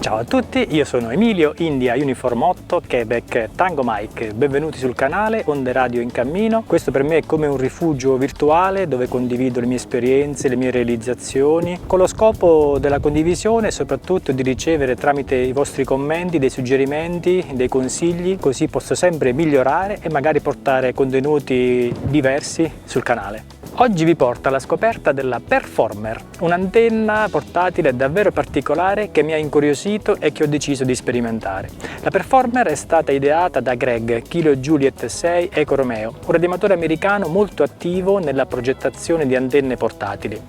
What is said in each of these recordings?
Ciao a tutti, io sono Emilio, India Uniform 8, Quebec Tango Mike. Benvenuti sul canale Onde Radio in Cammino. Questo per me è come un rifugio virtuale dove condivido le mie esperienze, le mie realizzazioni, con lo scopo della condivisione e soprattutto di ricevere tramite i vostri commenti dei suggerimenti, dei consigli, così posso sempre migliorare e magari portare contenuti diversi sul canale. Oggi vi porto alla scoperta della Performer, un'antenna portatile davvero particolare che mi ha incuriosito e che ho deciso di sperimentare. La Performer è stata ideata da Greg, Kilo Juliet 6 Eco Romeo, un radiamatore americano molto attivo nella progettazione di antenne portatili.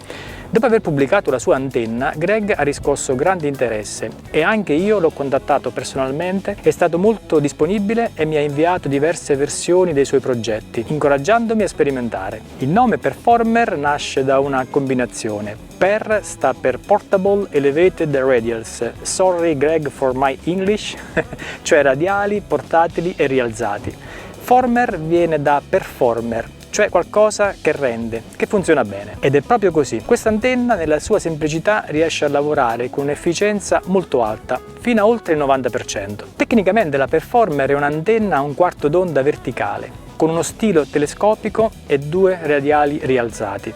Dopo aver pubblicato la sua antenna, Greg ha riscosso grande interesse e anche io l'ho contattato personalmente, è stato molto disponibile e mi ha inviato diverse versioni dei suoi progetti, incoraggiandomi a sperimentare. Il nome Performer nasce da una combinazione. Per sta per Portable Elevated Radials, sorry Greg for my English, cioè radiali, portatili e rialzati. Former viene da performer, cioè qualcosa che rende, che funziona bene. Ed è proprio così. Questa antenna nella sua semplicità riesce a lavorare con un'efficienza molto alta, fino a oltre il 90%. Tecnicamente la Performer è un'antenna a un quarto d'onda verticale, con uno stilo telescopico e due radiali rialzati.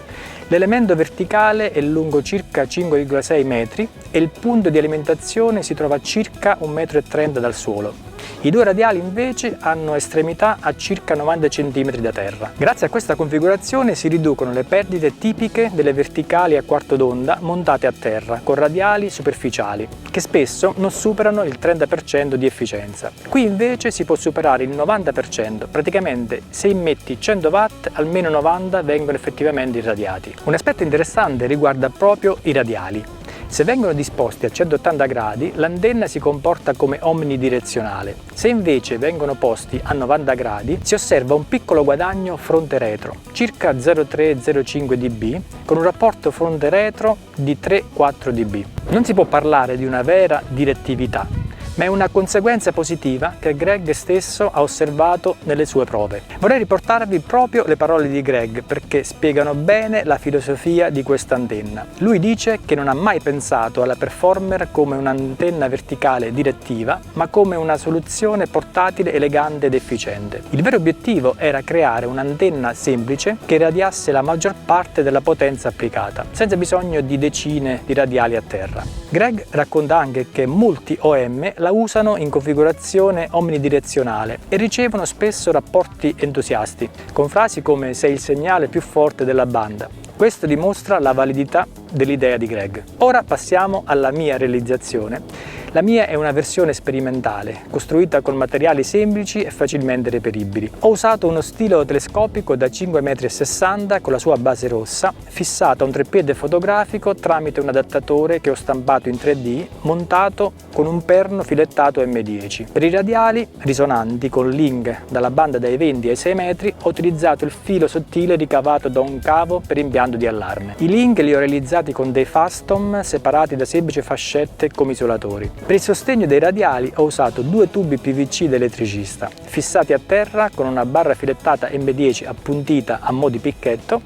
L'elemento verticale è lungo circa 5,6 metri e il punto di alimentazione si trova a circa 1,30 m dal suolo. I due radiali invece hanno estremità a circa 90 cm da terra. Grazie a questa configurazione si riducono le perdite tipiche delle verticali a quarto d'onda montate a terra con radiali superficiali, che spesso non superano il 30% di efficienza. Qui invece si può superare il 90%, praticamente se immetti 100 watt almeno 90 vengono effettivamente irradiati. Un aspetto interessante riguarda proprio i radiali. Se vengono disposti a 180 gradi, l'antenna si comporta come omnidirezionale. Se invece vengono posti a 90 gradi, si osserva un piccolo guadagno fronte-retro, circa 0,3-0,5 dB, con un rapporto fronte-retro di 3-4 dB. Non si può parlare di una vera direttività, ma è una conseguenza positiva che Greg stesso ha osservato nelle sue prove. Vorrei riportarvi proprio le parole di Greg perché spiegano bene la filosofia di questa antenna. Lui dice che non ha mai pensato alla Performer come un'antenna verticale direttiva, ma come una soluzione portatile, elegante ed efficiente. Il vero obiettivo era creare un'antenna semplice che irradiasse la maggior parte della potenza applicata, senza bisogno di decine di radiali a terra. Greg racconta anche che molti OM la usano in configurazione omnidirezionale e ricevono spesso rapporti entusiasti, con frasi come "sei il segnale più forte della banda". Questo dimostra la validità dell'idea di Greg. Ora passiamo alla mia realizzazione. La mia è una versione sperimentale, costruita con materiali semplici e facilmente reperibili. Ho usato uno stilo telescopico da 5,60 m con la sua base rossa, fissata a un treppiede fotografico tramite un adattatore che ho stampato in 3D, montato con un perno filettato M10. Per i radiali risonanti con link dalla banda dai 20 ai 6 metri ho utilizzato il filo sottile ricavato da un cavo per impianto di allarme. I link li ho realizzati con dei Fastom separati da semplici fascette come isolatori. Per il sostegno dei radiali ho usato due tubi PVC da elettricista, fissati a terra con una barra filettata M10 appuntita a mo' di picchetto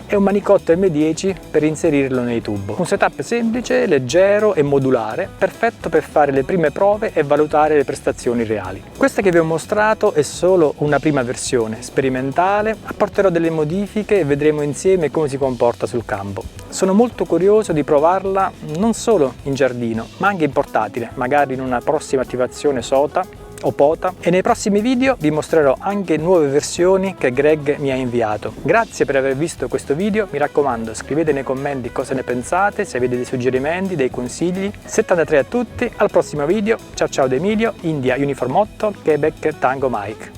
e un manicotto M10 per inserirlo nei tubi. Un setup semplice, leggero e modulare, perfetto per fare le prime prove e valutare le prestazioni reali. Questa che vi ho mostrato è solo una prima versione, sperimentale, apporterò delle modifiche e vedremo insieme come si comporta sul campo. Sono molto curioso di provarla non solo in giardino, ma anche in portatile, magari in una prossima attivazione SOTA o POTA, e nei prossimi video vi mostrerò anche nuove versioni che Greg mi ha inviato. Grazie per aver visto questo video, mi raccomando scrivete nei commenti cosa ne pensate, se avete dei suggerimenti, dei consigli. 73 a tutti, al prossimo video, ciao ciao da Emilio, India Uniform 8, Quebec Tango Mike.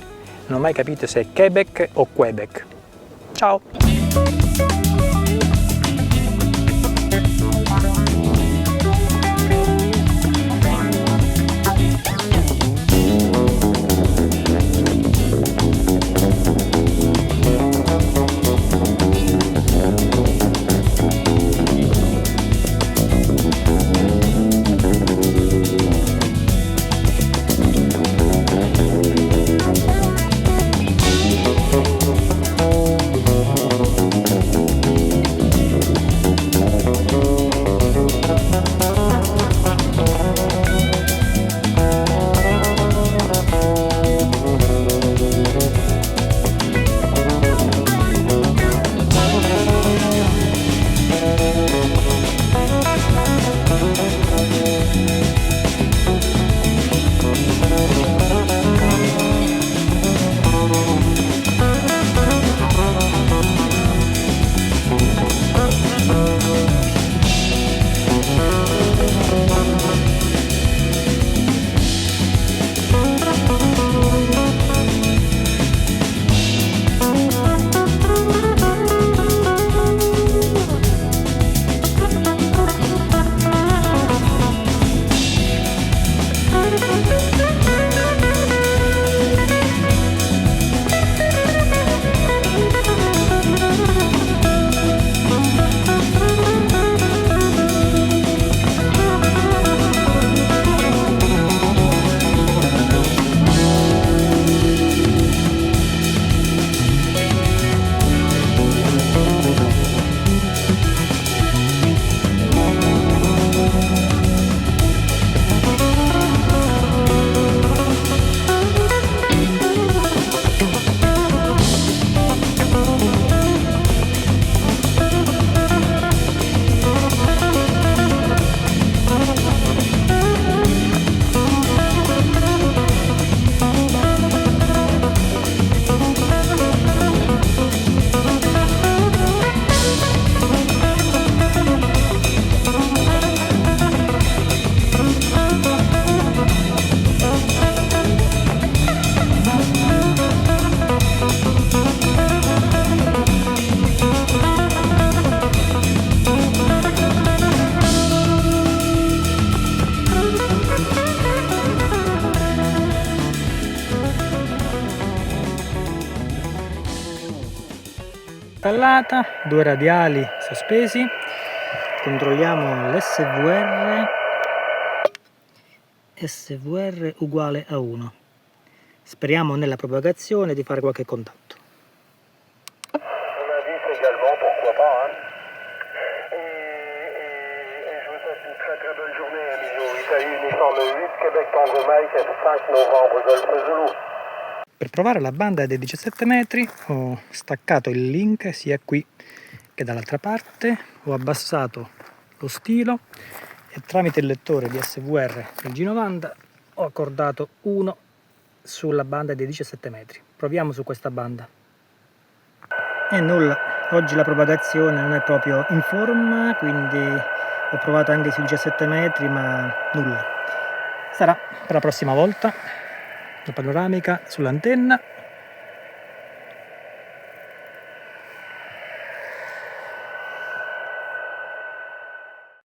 Non ho mai capito se è Quebec o Quebec. Ciao! installata, 2 radiali sospesi. Controlliamo l'SVR. SVR uguale a 1. Speriamo nella propagazione di fare qualche contatto. On a dit également, pourquoi pas, hein. Et je vous souhaite une très très belle journée, Emilio. Italie uniforme 8, Québec Tango Mike, 5 novembre, Golfe Zulu. Per provare la banda dei 17 metri ho staccato il link sia qui che dall'altra parte, ho abbassato lo stilo e tramite il lettore di SVR del G90 ho accordato 1 sulla banda dei 17 metri. Proviamo su questa banda. E nulla, oggi la propagazione non è proprio in forma, quindi ho provato anche sui 17 metri, ma nulla. Sarà per la prossima volta la panoramica sull'antenna